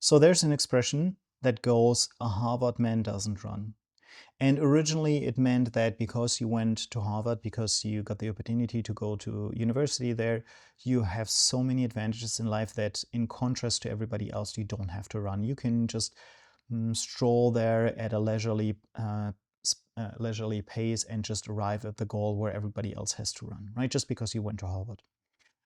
So there's an expression that goes, a Harvard man doesn't run. And originally it meant that because you went to Harvard, because you got the opportunity to go to university there, you have so many advantages in life that in contrast to everybody else, you don't have to run. You can just stroll there at a leisurely pace and just arrive at the goal where everybody else has to run, right? Just because you went to Harvard.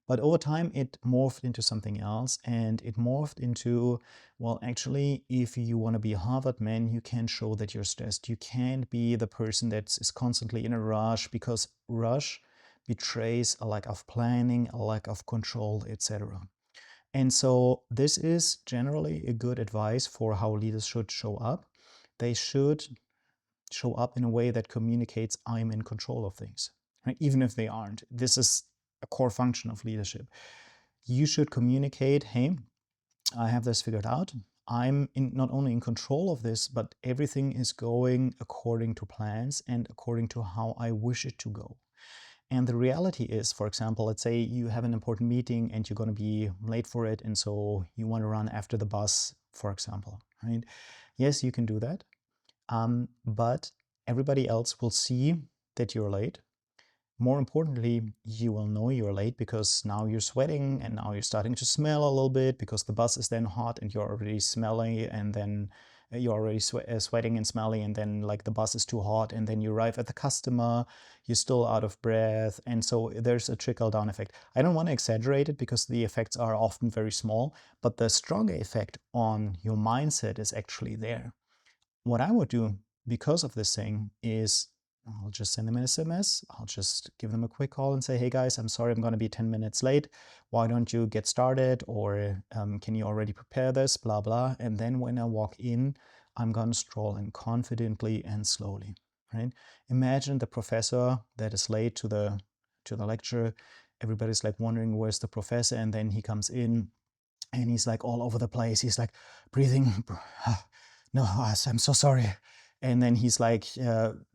But over time, it morphed into something else, and it morphed into, well, actually, if you want to be a Harvard man, you can't show that you're stressed. You can't be the person that is constantly in a rush, because rush betrays a lack of planning, a lack of control, etc. And so this is generally a good advice for how leaders should show up. They should show up in a way that communicates, I'm in control of things, right? Even if they aren't. This is a core function of leadership. You should communicate, hey, I have this figured out. I'm not only in control of this, but everything is going according to plans and according to how I wish it to go. And the reality is, for example, let's say you have an important meeting and you're going to be late for it, and so you want to run after the bus, for example, right? Yes, you can do that. But everybody else will see that you're late. More importantly, you will know you're late because now you're sweating and now you're starting to smell a little bit because the bus is then hot and you're already smelly, and then you're already sweating and smelly, and then like the bus is too hot, and then you arrive at the customer, you're still out of breath, and so there's a trickle down effect. I don't want to exaggerate it because the effects are often very small, but the stronger effect on your mindset is actually there. What I would do because of this thing is I'll just send them an SMS. I'll just give them a quick call and say, hey guys, I'm sorry I'm going to be 10 minutes late. Why don't you get started? Or can you already prepare this? Blah, blah. And then when I walk in, I'm going to stroll in confidently and slowly, right? Imagine the professor that is late to the lecture. Everybody's like wondering where's the professor, and then he comes in and he's like all over the place. He's like breathing. No, I'm so sorry. And then he's like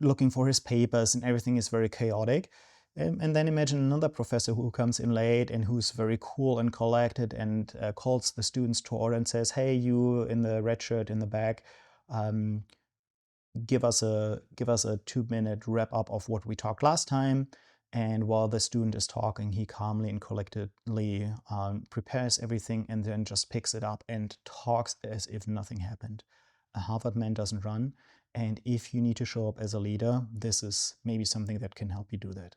looking for his papers, and everything is very chaotic. And then imagine another professor who comes in late and who's very cool and collected and calls the students to order and says, hey, you in the red shirt in the back, give us a 2-minute wrap up of what we talked last time. And while the student is talking, he calmly and collectedly prepares everything and then just picks it up and talks as if nothing happened. A Harvard man doesn't run. And if you need to show up as a leader, this is maybe something that can help you do that.